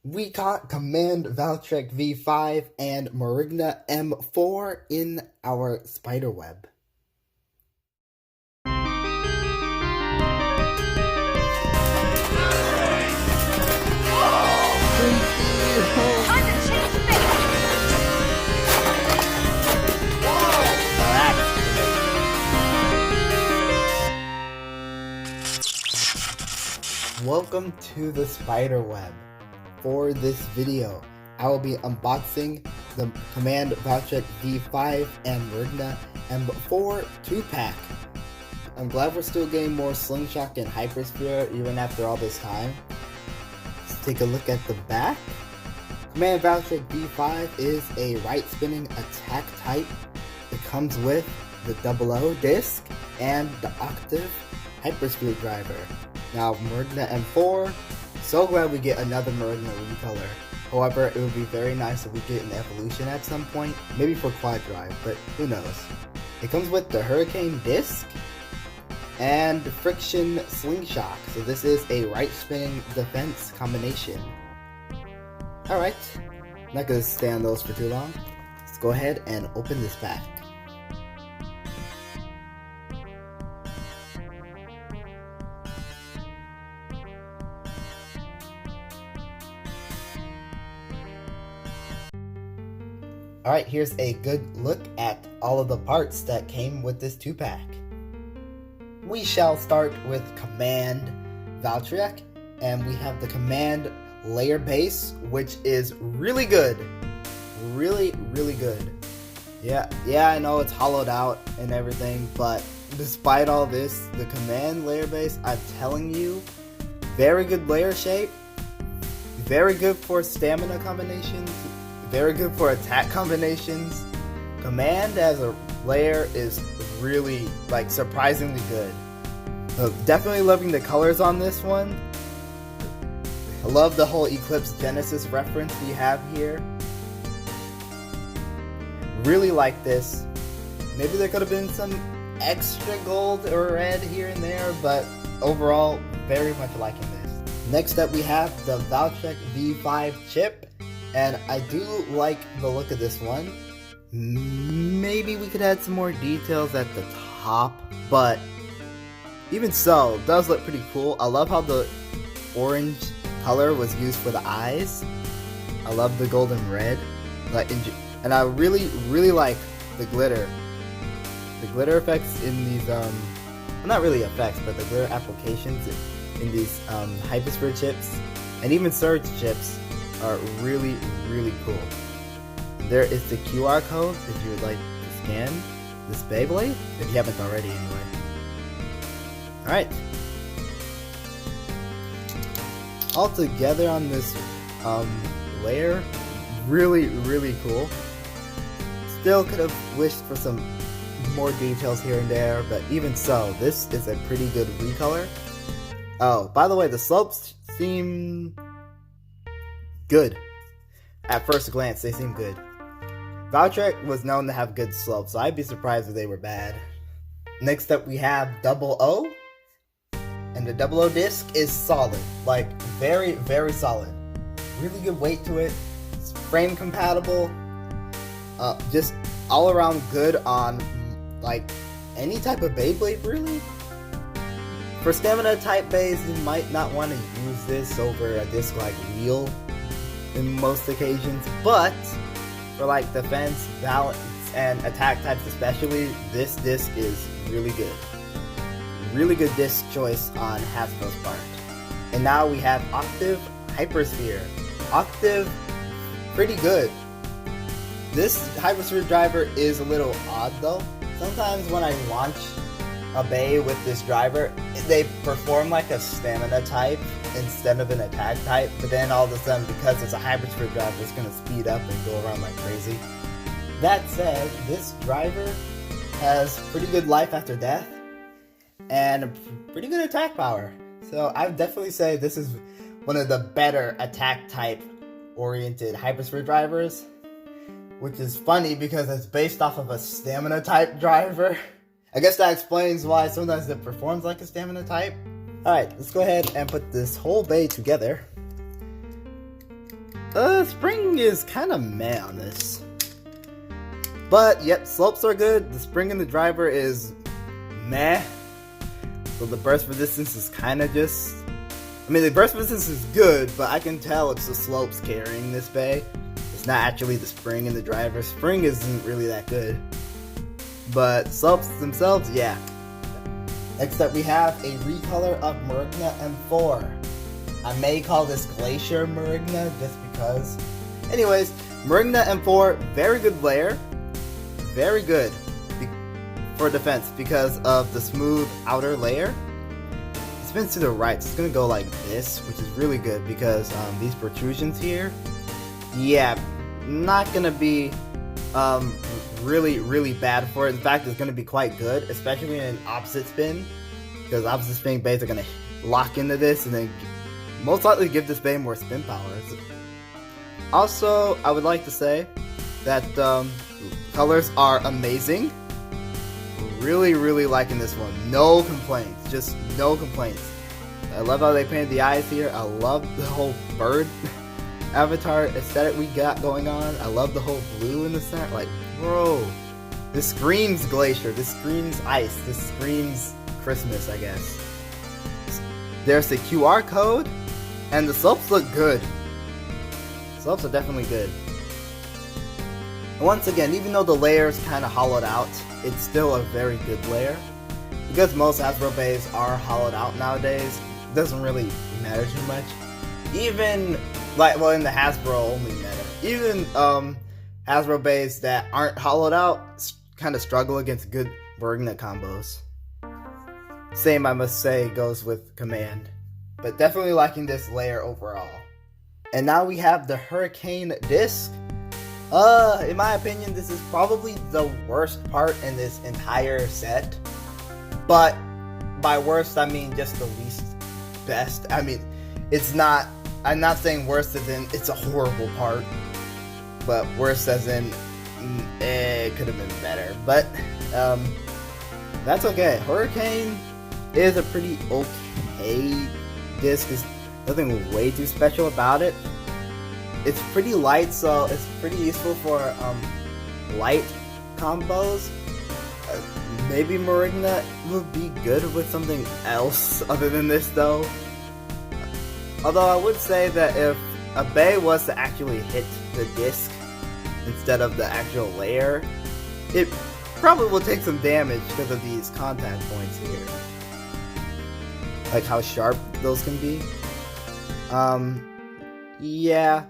We caught Command Valtryek V5 and Morrigna M4 in our spider web. Welcome to the spider web. For this video, I will be unboxing the Command Valtryek V5 and Morrigna M4 2-pack. I'm glad we're still getting more Slingshot and Hypersphere even after all this time. Let's take a look at the back. Command Valtryek V5 is a right-spinning attack type. It comes with the 00 disc and the Octave Hypersphere driver. Now, Morrigna M4, so glad we get another Morrigna recolor. However, it would be very nice if we get an evolution at some point, maybe for Quad Drive, but who knows. It comes with the Hurricane disc and the Friction Slingshot, so this is a right-spinning defense combination. Alright, not gonna stay on those for too long. Let's go ahead and open this pack. Alright, here's a good look at all of the parts that came with this 2-pack. We shall start with Command Valtryek, and we have the Command layer base, which is really good. Really good. Yeah, I know it's hollowed out and everything, but despite all this, the Command layer base, I'm telling you, very good layer shape, very good for stamina combinations, very good for attack combinations. Command as a layer is really, surprisingly good. Definitely loving the colors on this one. I love the whole Eclipse Genesis reference we have here. Really like this. Maybe there could have been some extra gold or red here and there, but overall, very much liking this. Next up we have the Valtryek V5 chip. And I do like the look of this one. Maybe we could add some more details at the top, but even so, it does look pretty cool. I love how the orange color was used for the eyes. I love the golden red. And I really like the glitter. The glitter effects in these, well, not really effects, but the glitter applications in these Hypersphere chips, and even Surge chips, are really cool. There is the QR code if you would like to scan this Beyblade, if you haven't already anyway. Alright. All together on this layer, really cool. Still could have wished for some more details here and there, but even so, this is a pretty good recolor. Oh, by the way, the slopes seem good. At first glance, they seem good. Valtryek was known to have good slopes, so I'd be surprised if they were bad. Next up, we have 00. And the 00 disc is solid. Very solid. Really good weight to it. It's frame compatible. Just all around good on, any type of Beyblade, really. For stamina type base, you might not want to use this over a disc like Wheel in most occasions, but for defense, balance, and attack types especially, this disc is really good. Really good disc choice on Hasbro's part. And now we have Octave Hypersphere. Octave, pretty good. This Hypersphere driver is a little odd though. Sometimes when I launch a Bey with this driver, they perform like a stamina type instead of an attack type, but then all of a sudden, because it's a Hypersphere driver, it's going to speed up and go around like crazy. That said, this driver has pretty good life after death and pretty good attack power. So I would definitely say this is one of the better attack type oriented Hypersphere drivers, which is funny because it's based off of a stamina type driver. I guess that explains why sometimes it performs like a stamina type. Alright, let's go ahead and put this whole Bey together. Spring is kind of meh on this. But, yep, slopes are good. The spring in the driver is meh. So the burst resistance is kind of just... I mean, the burst resistance is good, but I can tell it's the slopes carrying this bay. It's not actually the spring in the driver. Spring isn't really that good. But slopes themselves, yeah. Next up, we have a recolor of Morrigna M4. I may call this Glacier Morrigna just because. Anyways, Morrigna M4, very good layer. Very good for defense because of the smooth outer layer. It spins to the right, so it's going to go like this, which is really good because these protrusions here, yeah, not going to be really bad for it. In fact, it's going to be quite good, especially in an opposite spin, because opposite spin bays are going to lock into this and then most likely give this bay more spin power. Also, I would like to say that colors are amazing. Really liking this one. No complaints, just no complaints. I love how they painted the eyes here. I love the whole bird avatar aesthetic we got going on. I love the whole blue in the center. Like, bro, this screams Glacier. This screams ice. This screams Christmas, I guess. There's the QR code, and the slopes look good. Slopes are definitely good. And once again, even though the layer is kind of hollowed out, it's still a very good layer. Because most Hasbro bays are hollowed out nowadays, it doesn't really matter too much. Even, like, well, in the Hasbro only meta, even Hasbro bays that aren't hollowed out kind of struggle against good Morrigna combos. Same, I must say, goes with Command. But definitely liking this layer overall. And now we have the Hurricane Disc. In my opinion, this is probably the worst part in this entire set. But by worst, I mean just the least best. I mean, it's not, I'm not saying worst as in it's a horrible part, but worst as in it could have been better. But that's okay. Hurricane is a pretty okay disc. There's nothing way too special about it. It's pretty light, so it's pretty useful for light combos. Maybe Morrigna would be good with something else other than this, though. Although I would say that if a bay was to actually hit the disc instead of the actual layer, it probably will take some damage because of these contact points here. Like how sharp those can be. Yeah.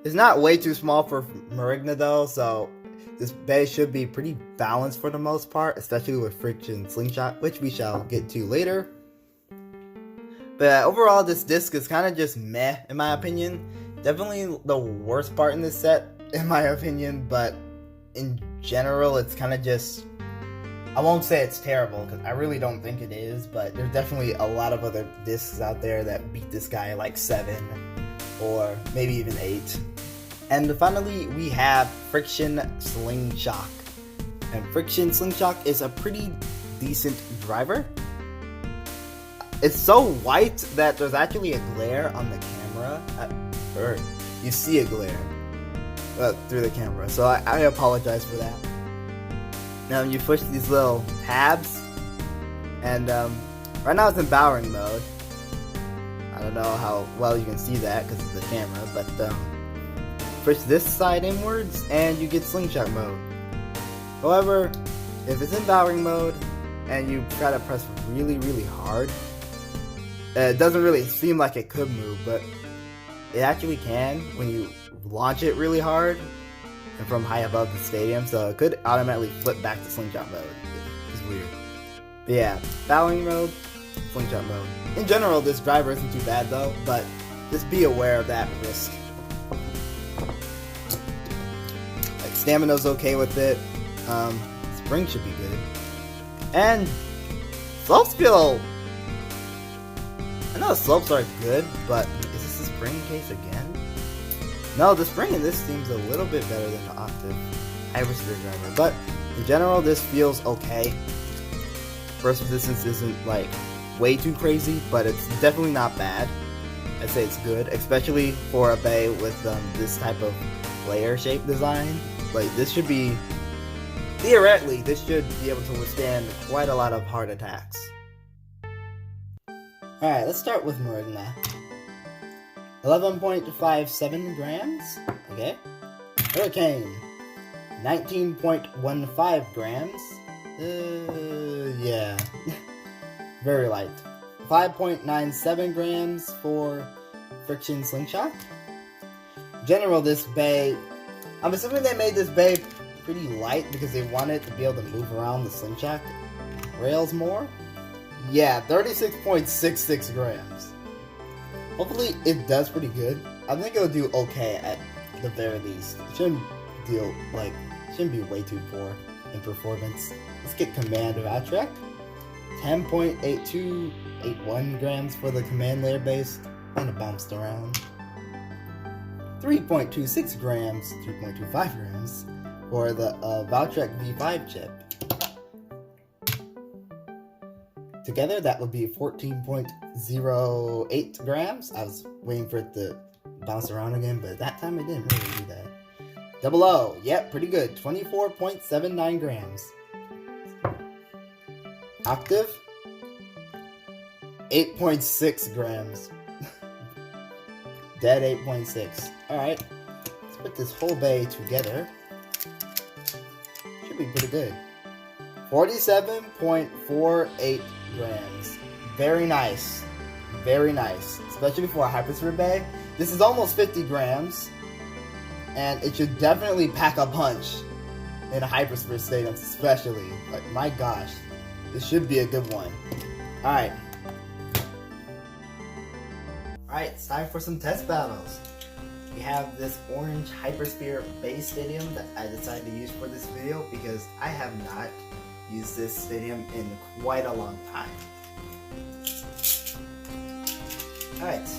It's not way too small for Morrigna though, so this bay should be pretty balanced for the most part, especially with friction slingshot, which we shall get to later. But overall, this disc is kind of just meh, in my opinion. Definitely the worst part in this set, in my opinion, but in general, it's kind of just... I won't say it's terrible, because I really don't think it is, but there's definitely a lot of other discs out there that beat this guy like 7, or maybe even 8. And finally, we have Friction Slingshot. And Friction Slingshot is a pretty decent driver. It's so white that there's actually a glare on the camera. Or you see a glare through the camera, so I apologize for that. Now you push these little tabs, and right now it's in bowering mode. I don't know how well you can see that because it's the camera, but push this side inwards and you get slingshot mode. However, if it's in bowering mode and you try to press really hard, it doesn't really seem like it could move, but it actually can when you launch it really hard and from high above the stadium, so it could automatically flip back to slingshot mode. It's weird. But yeah, bowering mode, slingshot mode. In general, this driver isn't too bad though, but just be aware of that risk. Like, stamina's okay with it. Spring should be good. And slopes feel... I know the slopes are good, but is this the spring case again? No, the spring in this seems a little bit better than the Octave Hyper Screwdriver, but in general, this feels okay. Burst resistance isn't like way too crazy, but it's definitely not bad. I'd say it's good, especially for a Bey with this type of layer shape design. Like, this should be, theoretically, this should be able to withstand quite a lot of hard attacks. Alright, let's start with Morrigna. 11.57 grams, okay. Hurricane, 19.15 grams, yeah, very light. 5.97 grams for Friction Slingshot. In general, this Bey, I'm assuming they made this Bey pretty light because they wanted to be able to move around the slingshot rails more. Yeah, 36.66 grams. Hopefully it does pretty good. I think it'll do okay at the very least. It shouldn't be way too poor in performance. Let's get Command Valtryek. 10.8281 grams for the command layer base. Kinda bounced around. 3.26 grams, 3.25 grams for the Valtryek V5 chip. Together, that would be 14.08 grams. I was waiting for it to bounce around again, but that time it didn't really do that. Double O, yep, pretty good. 24.79 grams. Octave, 8.6 grams. Dead 8.6. Alright, let's put this whole Bey together. Should be pretty good. 47.48 grams. Very nice. Very nice. Especially for a Hypersphere Bey. This is almost 50 grams. And it should definitely pack a punch in a Hypersphere stadium, especially. Like, my gosh. This should be a good one. Alright. Alright, it's time for some test battles. We have this orange Hypersphere Bey stadium that I decided to use for this video because I have not used this stadium in quite a long time. Alright,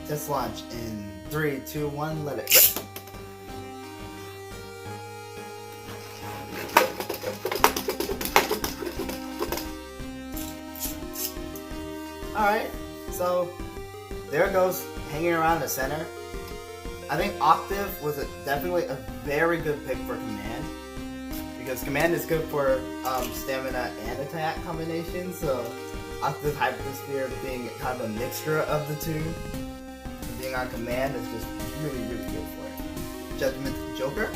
test launch in 3, 2, 1, let it rip. Alright, so there it goes, hanging around the center. I think Octave was definitely a very good pick for Command. Because Command is good for stamina and attack combination, so Octave Hypersphere being kind of a mixture of the two, and being on Command is just really, really good for it. Judgment Joker.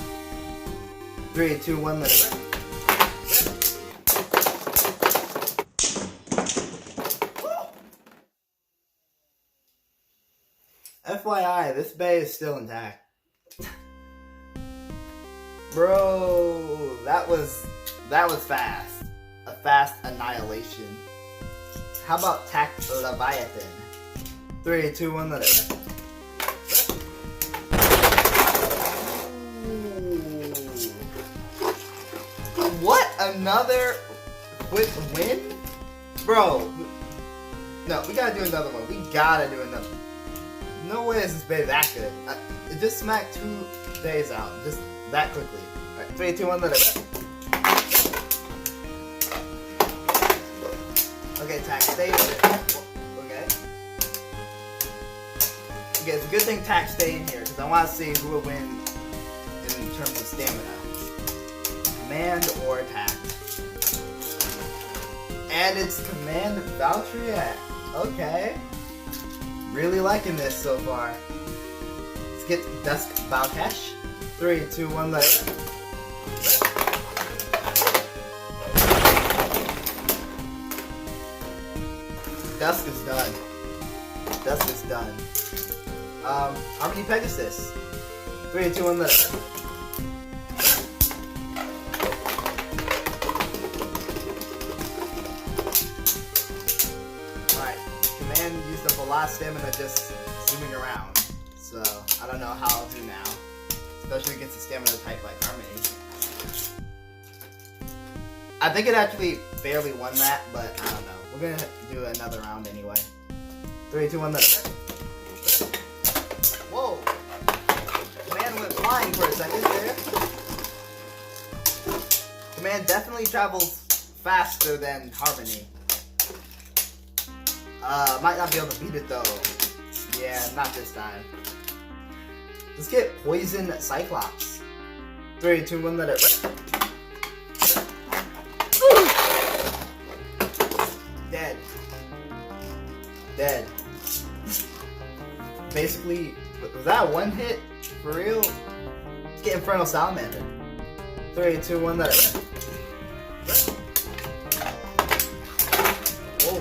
3, 2, 1, let it rip. FYI, this Bey is still intact. Bro, that was fast. A fast annihilation. How about Tact Leviathan? 3, 2, 1, let it rip. What? Another quick win? Bro. No, we gotta do another one. We gotta do another one. No way is this Bey that good. It just smacked 2 Beys out. Just that quickly. Alright, 3, 2, 1, let it rip. Okay, Tact, stay with it. Okay. Okay, it's a good thing Tact stay in here, because I want to see who will win in terms of stamina. Command or Tact. And it's Command Valtryek. Okay. Really liking this so far. Let's get Dusk Valcash. 3, 2, 1, let it rip. Dusk is done. Dusk is done. Harmony Pegasus. 3, 2, 1, let it rip. Alright. Command used up a lot of stamina just zooming around. So, I don't know how I'll do now. Especially against a stamina type like Harmony. I think it actually barely won that, but I don't know. We're gonna do another round anyway. 3, 2, 1, let it rip. Whoa! Command went flying for a second there. Command definitely travels faster than Harmony. Might not be able to beat it though. Yeah, not this time. Let's get Poison Cyclops. 3, 2, 1, let it rip. Dead. Dead. Basically, was that one hit? For real? Let's get Infernal Salamander. 3, 2, 1, let it rip. Whoa.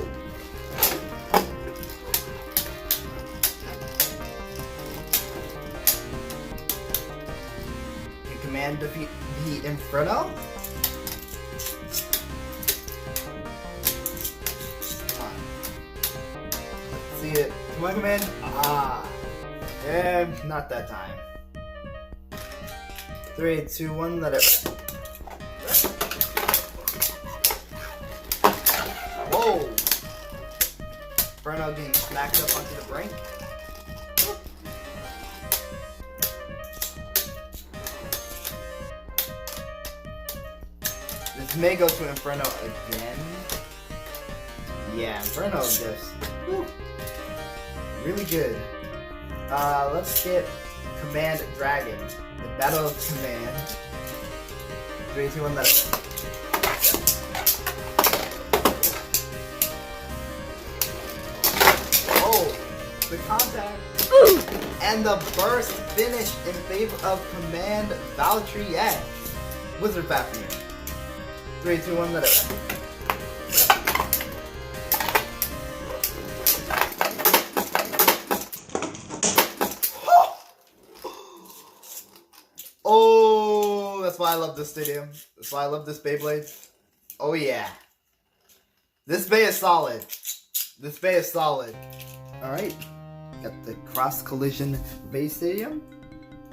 You command defeat the Inferno? Come on. Let's see it. Come on, command. Ah. And not that time. 3, 2, 1, let it rip. Whoa! Inferno getting smacked up onto the brink. This may go to Inferno again. Yeah, Inferno is just really good. Let's get Command Dragon. The Battle of Command. 3, 2, 1, let it rip. The contact and the burst finish in favor of Command Valtryek. Wizard Fafnir. 3, 2, 1, let it rip. Oh, that's why I love this stadium. That's why I love this Beyblade. Oh yeah. This bay is solid. This bay is solid. Alright. Got the cross collision base stadium.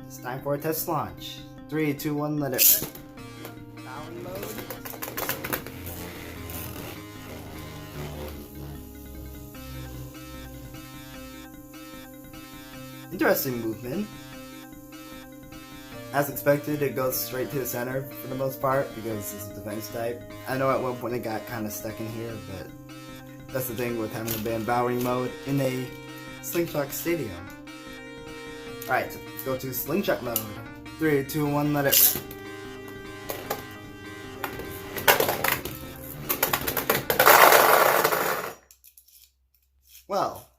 It's time for a test launch. 3, 2, 1, let it rip. Power mode. Interesting movement. As expected, it goes straight to the center for the most part because this is defense type. I know at one point it got kind of stuck in here, but that's the thing with having a band Bowering mode in a Slingshot Stadium. Alright, so let's go to Slingshot mode. 3, 2, 1, let it rip. Well.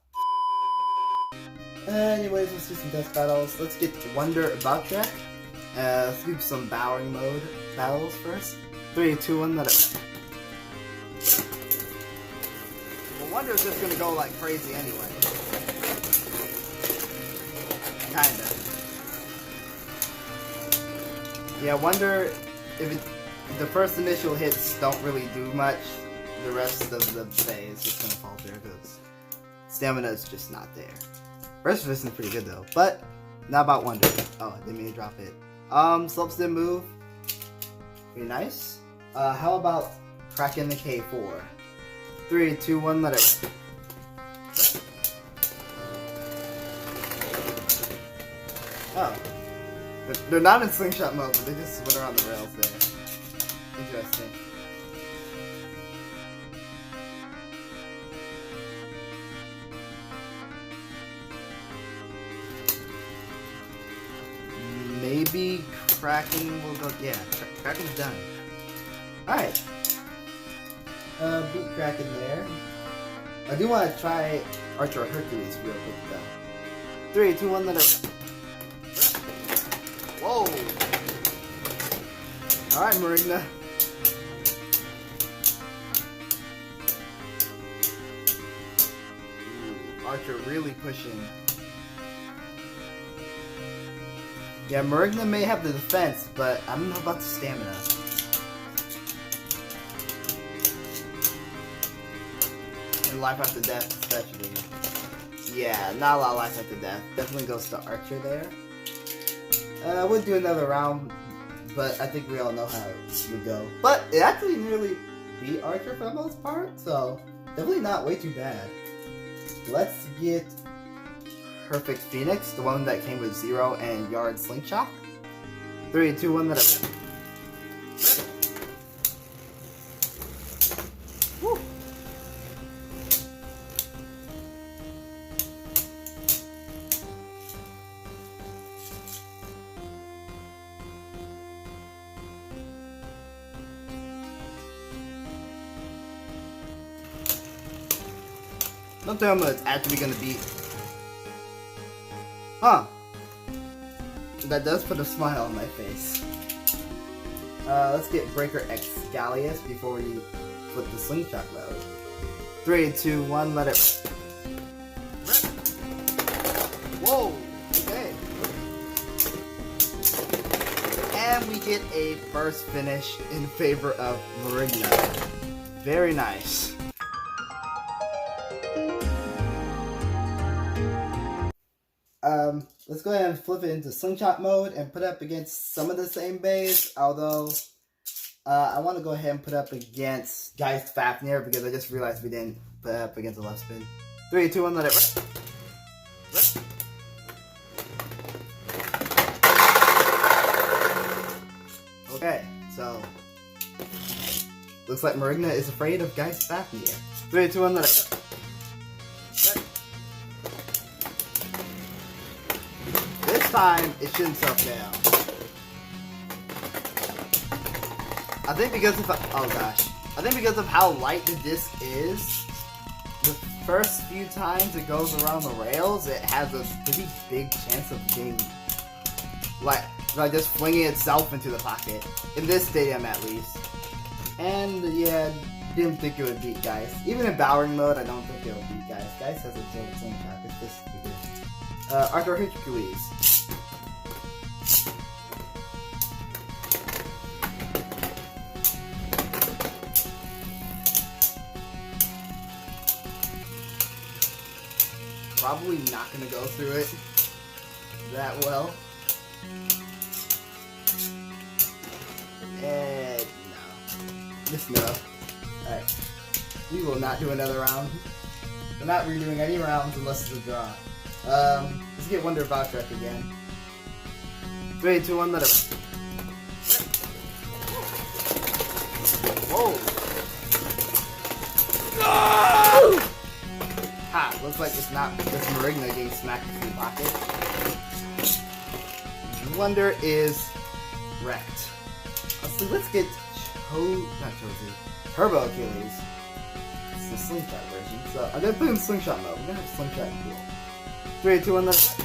Anyways, let's do some test battles. Let's get Wonder Valtryek. Let's do some Bowering mode battles first. 3, 2, 1, let it rip. Wonder's just gonna go like crazy anyway. Kinda. Yeah, Wonder, if the first initial hits don't really do much, the rest of the bay is just gonna falter because stamina is just not there. Burst resistance is pretty good though, but not about Wonder. Oh, they made me drop it. Slopestone move. Pretty nice. How about cracking the K4? 3, 2, 1, let it rip. Oh. They're not in slingshot mode, but they just went around the rails there. Interesting. Maybe Kraken will go. Yeah, Kraken's done. Alright. Beat Kraken there. I do want to try Archer Hercules real quick though. 3, 2, 1, let it rip. Whoa! Alright, Morrigna. Archer really pushing. Yeah, Morrigna may have the defense, but I don't know about the stamina. And life after death, especially. Yeah, not a lot of life after death. Definitely goes to Archer there. I would do another round, but I think we all know how it would go. But it actually nearly beat Archer for the most part, so definitely not way too bad. Let's get Perfect Phoenix, the one that came with 0 and Yard Slingshot. 3, 2, 1, let it rip. Woo. Don't tell me it's actually gonna be. Huh. That does put a smile on my face. Let's get Breaker Excalius before we flip the slingshot mode. 3, 2, 1, let it. Whoa! Okay. And we get a burst finish in favor of Morrigna. Very nice. Let's go ahead and flip it into slingshot mode and put up against some of the same bays, although I want to go ahead and put up against Geist Fafnir because I just realized we didn't put up against the left spin. 3, 2, 1, let it rip. Okay, so looks like Morrigna is afraid of Geist Fafnir. 3, 2, 1, let it rip. This time, it shouldn't self down. I think because of I think because of how light the disc is, the first few times it goes around the rails, it has a pretty big chance of being like just flinging itself into the pocket. In this stadium, at least. And yeah, didn't think it would beat Geist. Even in Bowering mode, I don't think it would beat Geist. Geist has its own slingshot. It's just stupid. Arthur Hercules. Probably not gonna go through it that well. And no. Just no. Alright. We will not do another round. We're not redoing any rounds unless it's a draw. Let's get Wonder Valtryek again. 3, 2, 1, let it. Whoa! No! Ha! Looks like it's not just Morrigna getting smacked in the pocket. Wonder is wrecked. Let's get Turbo Achilles. It's the slingshot version. So I'm gonna put in slingshot mode. We're gonna have slingshot in duel. 3, 2, 1, let it.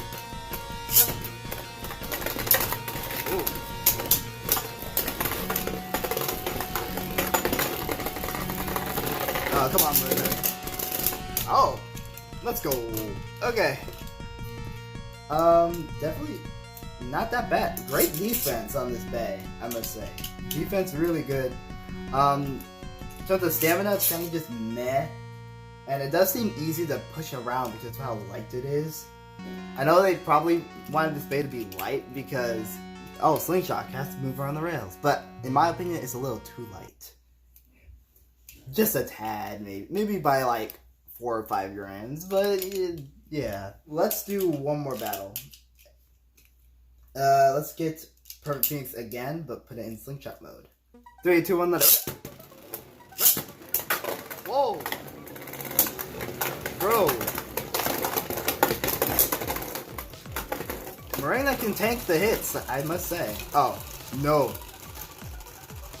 Oh, come on, Morrigna. Oh, let's go. Okay. Definitely not that bad. Great defense on this bay, I must say. Defense really good. So the stamina is kind of just meh. And it does seem easy to push around because of how light it is. I know they probably wanted this bay to be light because, oh, slingshot has to move around the rails. But in my opinion, it's a little too light. Just a tad, maybe by like 4 or 5 grams. But yeah, let's do one more battle. Let's get Perfect Phoenix again, but put it in slingshot mode. 3, 2, 1, let it. Whoa! Bro! Morrigna can tank the hits, I must say. Oh, no.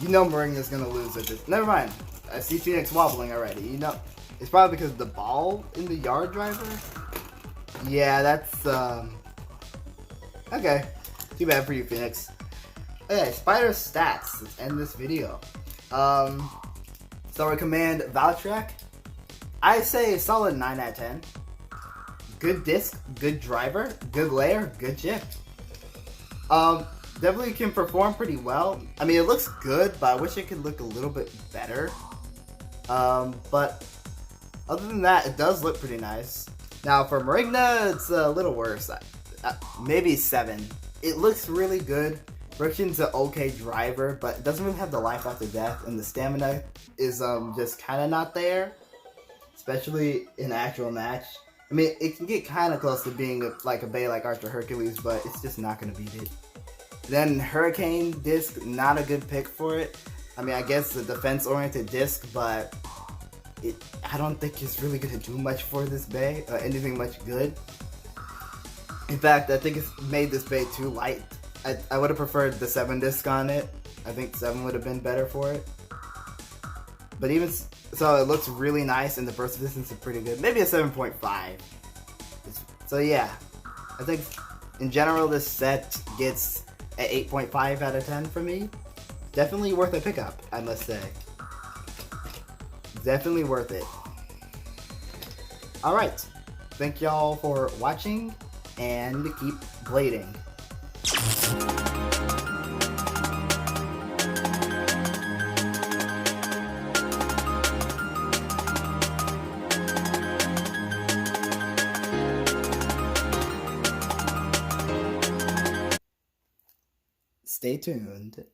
You know Morrigna's gonna lose at this. Never mind. I see Phoenix wobbling already. You know, it's probably because of the ball in the yard driver. Yeah, that's, okay. Too bad for you, Phoenix. Okay, Spyder's stats. Let's end this video. So we command Valtryek. I say solid 9 out of 10. Good disc, good driver, good layer, good chip. Definitely can perform pretty well. I mean, it looks good, but I wish it could look a little bit better. But other than that, it does look pretty nice. Now for Morrigna, it's a little worse. Maybe 7. It looks really good. Friction's an okay driver, but it doesn't really have the life after death, and the stamina is just kind of not there, especially in an actual match. I mean, it can get kind of close to being like a bay like Arthur Hercules, but it's just not going to beat it. Then Hurricane disc, not a good pick for it. I mean, I guess the defense-oriented disc, but I don't think it's really going to do much for this bay, anything much good. In fact, I think it's made this bay too light. I would have preferred the 7 disc on it. I think 7 would have been better for it. But even so, it looks really nice, and the burst resistance is pretty good. Maybe a 7.5. So yeah, I think in general this set gets an 8.5 out of 10 for me. Definitely worth a pickup, I must say. Definitely worth it. Alright, thank y'all for watching, and keep blading. Stay tuned.